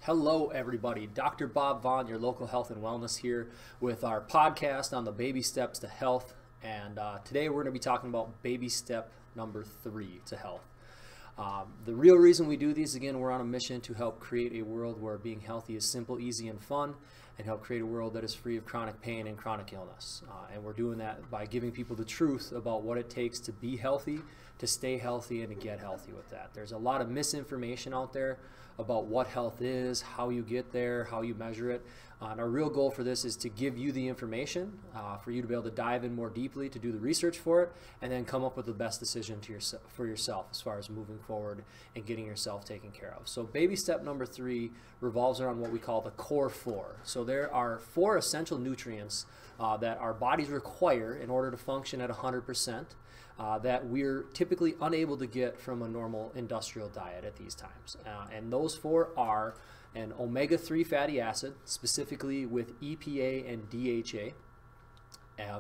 Hello everybody, Dr. Bob Vaughn, your local health and wellness here with our podcast on the baby steps to health. And today we're going to be talking about baby step number 3 to health. The real reason we do these, again, we're on a mission to help create a world where being healthy is simple, easy, and fun, and help create a world that is free of chronic pain and chronic illness. And we're doing that by giving people the truth about what it takes to be healthy, to stay healthy, and to get healthy with that. There's a lot of misinformation out there about what health is, how you get there, how you measure it. And our real goal for this is to give you the information for you to be able to dive in more deeply, to do the research for it, and then come up with the best decision for yourself as far as moving forward and getting yourself taken care of. So baby step number 3 revolves around what we call the core 4. So there are 4 essential nutrients that our bodies require in order to function at 100%. That we're typically unable to get from a normal industrial diet at these times. And those 4 are an omega-3 fatty acid, specifically with EPA and DHA,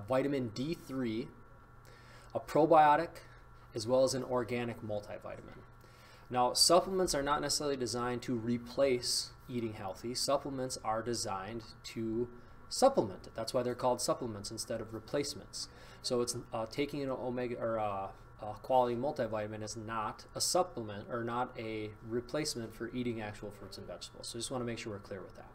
vitamin D3, a probiotic, as well as an organic multivitamin. Now, supplements are not necessarily designed to replace eating healthy. Supplements are designed to supplement it. That's why they're called supplements instead of replacements. So it's taking an omega or a quality multivitamin is not a supplement or not a replacement for eating actual fruits and vegetables. So just want to make sure we're clear with that.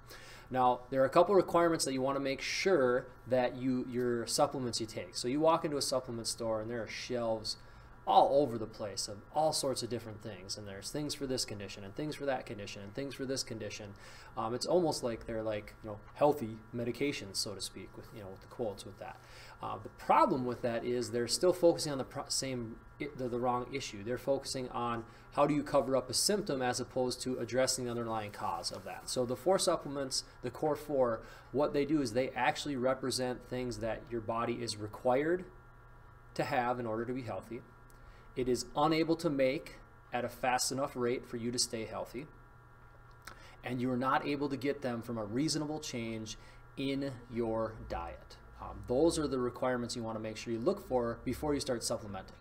Now, there are a couple requirements that you want to make sure that your supplements you take. So you walk into a supplement store and there are shelves all over the place of all sorts of different things, and there's things for this condition and things for that condition and things for this condition. It's almost like they're like, healthy medications, so to speak, with with the quotes with that. The problem with that is they're still focusing on the wrong issue. They're focusing on how do you cover up a symptom as opposed to addressing the underlying cause of that. So the 4 supplements, the core 4, what they do is they actually represent things that your body is required to have in order to be healthy. It is unable to make at a fast enough rate for you to stay healthy, and you are not able to get them from a reasonable change in your diet. Those are the requirements you want to make sure you look for before you start supplementing.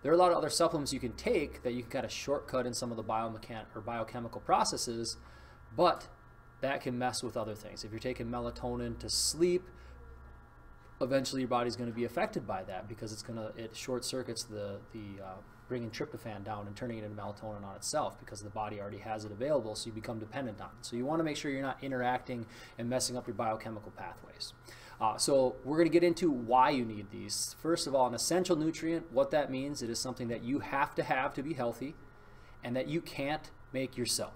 There are a lot of other supplements you can take that you can kind of shortcut in some of the biochemical processes, but that can mess with other things. If you're taking melatonin to sleep, eventually your body's going to be affected by that because it short circuits bringing tryptophan down and turning it into melatonin on itself because the body already has it available, so you become dependent on it. So you want to make sure you're not interacting and messing up your biochemical pathways. So we're going to get into why you need these. First of all, an essential nutrient, what that means, it is something that you have to be healthy and that you can't make yourself.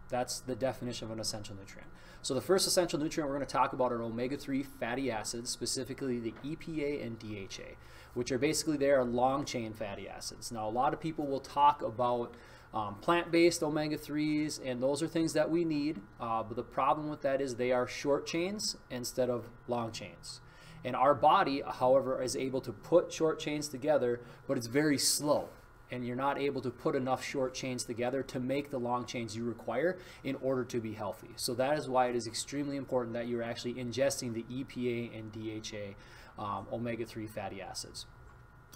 That's the definition of an essential nutrient. So the first essential nutrient we're going to talk about are omega-3 fatty acids, specifically the EPA and DHA, which are basically long-chain fatty acids. Now, a lot of people will talk about plant-based omega-3s, and those are things that we need, but the problem with that is they are short chains instead of long chains. And our body, however, is able to put short chains together, but it's very slow. And you're not able to put enough short chains together to make the long chains you require in order to be healthy. So that is why it is extremely important that you're actually ingesting the EPA and DHA omega-3 fatty acids.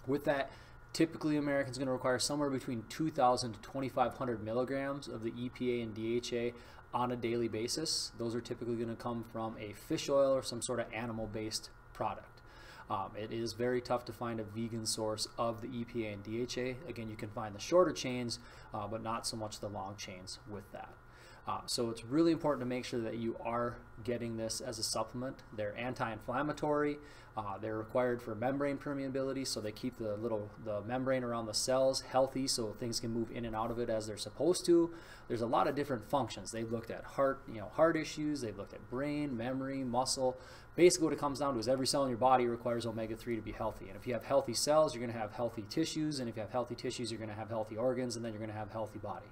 With that, typically Americans are going to require somewhere between 2,000 to 2,500 milligrams of the EPA and DHA on a daily basis. Those are typically going to come from a fish oil or some sort of animal-based product. It is very tough to find a vegan source of the EPA and DHA. Again, you can find the shorter chains, but not so much the long chains with that. So it's really important to make sure that you are getting this as a supplement. They're anti-inflammatory. They're required for membrane permeability, so they keep the membrane around the cells healthy so things can move in and out of it as they're supposed to. There's a lot of different functions. They've looked at heart issues. They've looked at brain, memory, muscle. Basically what it comes down to is every cell in your body requires omega-3 to be healthy. And if you have healthy cells, you're going to have healthy tissues. And if you have healthy tissues, you're going to have healthy organs. And then you're going to have a healthy body.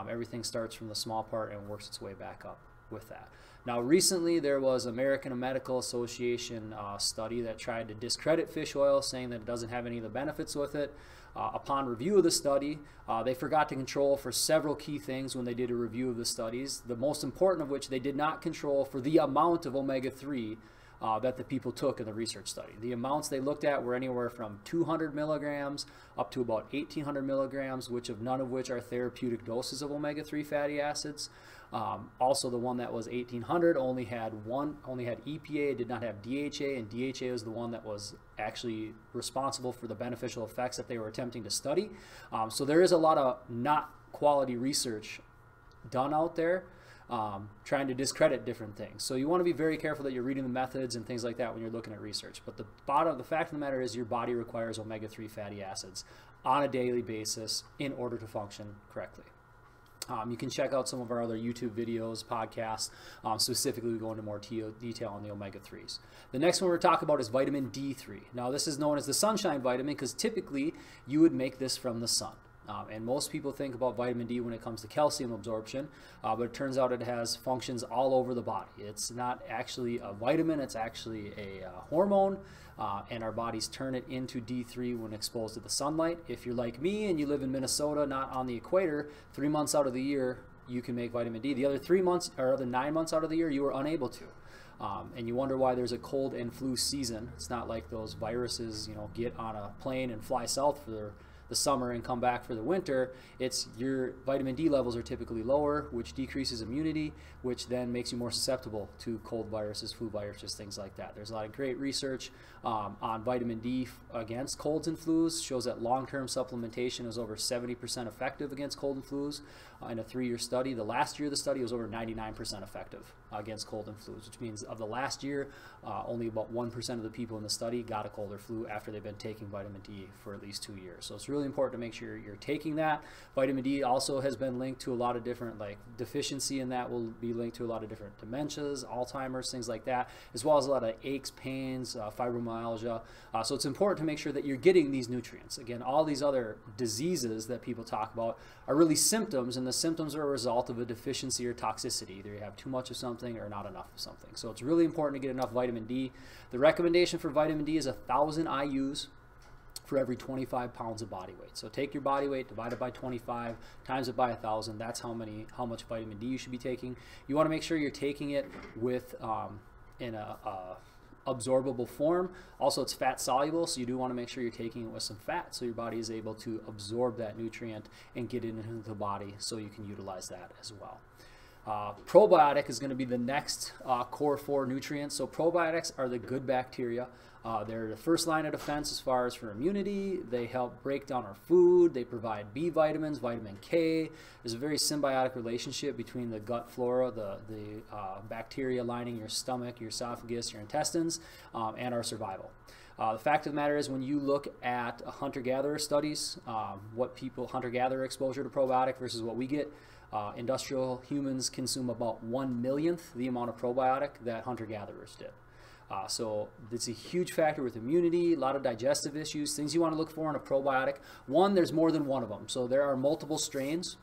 Everything starts from the small part and works its way back up with that. Now, recently there was American Medical Association study that tried to discredit fish oil, saying that it doesn't have any of the benefits with it. Upon review of the study, they forgot to control for several key things when they did a review of the studies, the most important of which they did not control for the amount of omega-3 that the people took in the research study. The amounts they looked at were anywhere from 200 milligrams up to about 1,800 milligrams, none of which are therapeutic doses of omega-3 fatty acids. Also, the one that was 1,800 only had EPA, did not have DHA, and DHA was the one that was actually responsible for the beneficial effects that they were attempting to study. So there is a lot of not quality research done out there trying to discredit different things. So you want to be very careful that you're reading the methods and things like that when you're looking at research. But the fact of the matter is your body requires omega-3 fatty acids on a daily basis in order to function correctly. You can check out some of our other YouTube videos, podcasts. Specifically, we go into more detail on the omega-3s. The next one we're talking about is vitamin D3. Now, this is known as the sunshine vitamin because typically you would make this from the sun. And most people think about vitamin D when it comes to calcium absorption, but it turns out it has functions all over the body. It's not actually a vitamin, it's actually a hormone, and our bodies turn it into D3 when exposed to the sunlight. If you're like me and you live in Minnesota, not on the equator, 3 months out of the year, you can make vitamin D. The other 3 months, or other 9 months out of the year, you are unable to. And you wonder why there's a cold and flu season. It's not like those viruses, get on a plane and fly south for the summer and come back for the winter. It's your vitamin D levels are typically lower, which decreases immunity, which then makes you more susceptible to cold viruses, flu viruses, things like that. There's a lot of great research on vitamin D against colds and flus. Shows that long-term supplementation is over 70% effective against cold and flus in a 3-year study. The last year of the study was over 99% effective against cold and flus, which means of the last year, only about 1% of the people in the study got a cold or flu after they've been taking vitamin D for at least 2 years. So it's really important to make sure you're taking that. Vitamin D also has been linked to a lot of different, deficiency in that will be linked to a lot of different dementias, Alzheimer's, things like that, as well as a lot of aches, pains, fibromyalgia. So it's important to make sure that you're getting these nutrients. Again, all these other diseases that people talk about are really symptoms, and the symptoms are a result of a deficiency or toxicity. Either you have too much of something or not enough of something. So it's really important to get enough vitamin D. The recommendation for vitamin D is 1,000 IUs for every 25 pounds of body weight. So take your body weight, divide it by 25, times it by 1,000. That's how much vitamin D you should be taking. You want to make sure you're taking it with in a absorbable form. Also, it's fat soluble, so you do want to make sure you're taking it with some fat so your body is able to absorb that nutrient and get it into the body so you can utilize that as well. Probiotic is going to be the next core 4 nutrients. So probiotics are the good bacteria. They're the first line of defense as far as for immunity. They help break down our food. They provide B vitamins, vitamin K. There's a very symbiotic relationship between the gut flora, the bacteria lining your stomach, your esophagus, your intestines, and our survival. The fact of the matter is when you look at hunter-gatherer studies, hunter-gatherer exposure to probiotic versus what we get, industrial humans consume about 1/1,000,000th the amount of probiotic that hunter-gatherers did. So it's a huge factor with immunity, a lot of digestive issues, things you want to look for in a probiotic. One, there's more than one of them. So there are multiple strains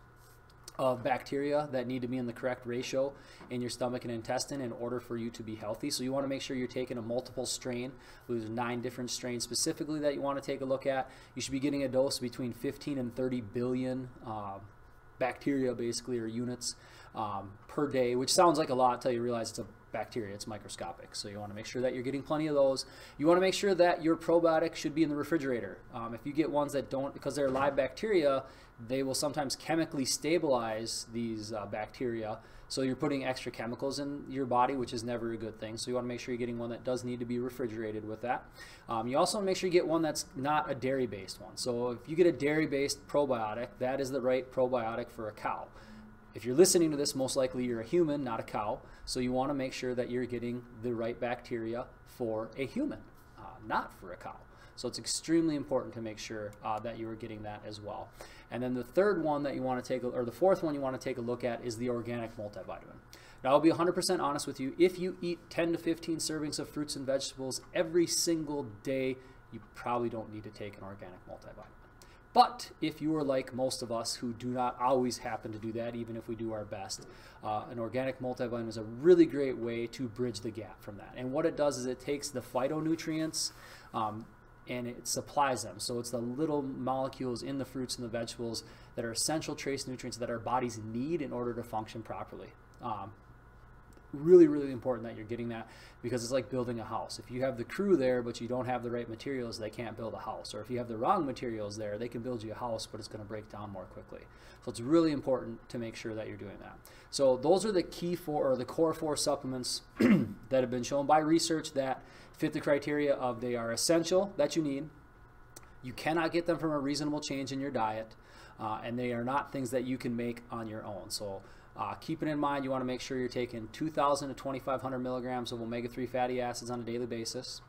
of bacteria that need to be in the correct ratio in your stomach and intestine in order for you to be healthy. So you want to make sure you're taking a multiple strain. There's 9 different strains specifically that you want to take a look at. You should be getting a dose between 15 and 30 billion bacteria basically, or units per day, which sounds like a lot until you realize it's a bacteria. It's microscopic. So you want to make sure that you're getting plenty of those. You want to make sure that your probiotic should be in the refrigerator. If you get ones that don't, because they're live bacteria, they will sometimes chemically stabilize these bacteria. So you're putting extra chemicals in your body, which is never a good thing. So you want to make sure you're getting one that does need to be refrigerated with that. You also want to make sure you get one that's not a dairy-based one. So if you get a dairy-based probiotic, that is the right probiotic for a cow. If you're listening to this, most likely you're a human, not a cow. So you want to make sure that you're getting the right bacteria for a human, not for a cow. So it's extremely important to make sure that you are getting that as well. And then the third one that you want to take, or the fourth one you want to take a look at is the organic multivitamin. Now I'll be 100% honest with you. If you eat 10 to 15 servings of fruits and vegetables every single day, you probably don't need to take an organic multivitamin. But if you are like most of us who do not always happen to do that, even if we do our best, an organic multivitamin is a really great way to bridge the gap from that. And what it does is it takes the phytonutrients and it supplies them. So it's the little molecules in the fruits and the vegetables that are essential trace nutrients that our bodies need in order to function properly. really, really important that you're getting that, because it's like building a house. If you have the crew there, but you don't have the right materials, they can't build a house. Or if you have the wrong materials there, they can build you a house, but it's going to break down more quickly. So it's really important to make sure that you're doing that. So those are the core four supplements that have been shown by research that fit the criteria of they are essential, that you need. You cannot get them from a reasonable change in your diet, and they are not things that you can make on your own. So keep it in mind, you want to make sure you're taking 2,000 to 2,500 milligrams of omega-3 fatty acids on a daily basis,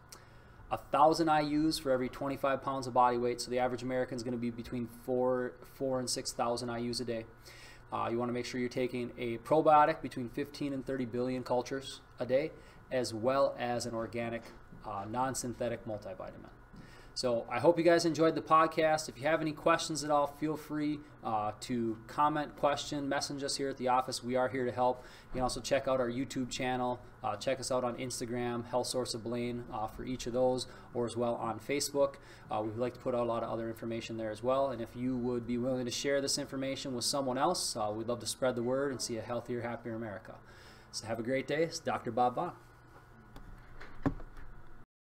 1,000 IUs for every 25 pounds of body weight. So the average American is going to be between 4 and 6,000 IUs a day. You want to make sure you're taking a probiotic between 15 and 30 billion cultures a day, as well as an organic, non-synthetic multivitamin. So I hope you guys enjoyed the podcast. If you have any questions at all, feel free to comment, question, message us here at the office. We are here to help. You can also check out our YouTube channel. Check us out on Instagram, Health Source of Blaine, for each of those, or as well on Facebook. We would like to put out a lot of other information there as well. And if you would be willing to share this information with someone else, we'd love to spread the word and see a healthier, happier America. So have a great day. It's Dr. Bob Vaughn.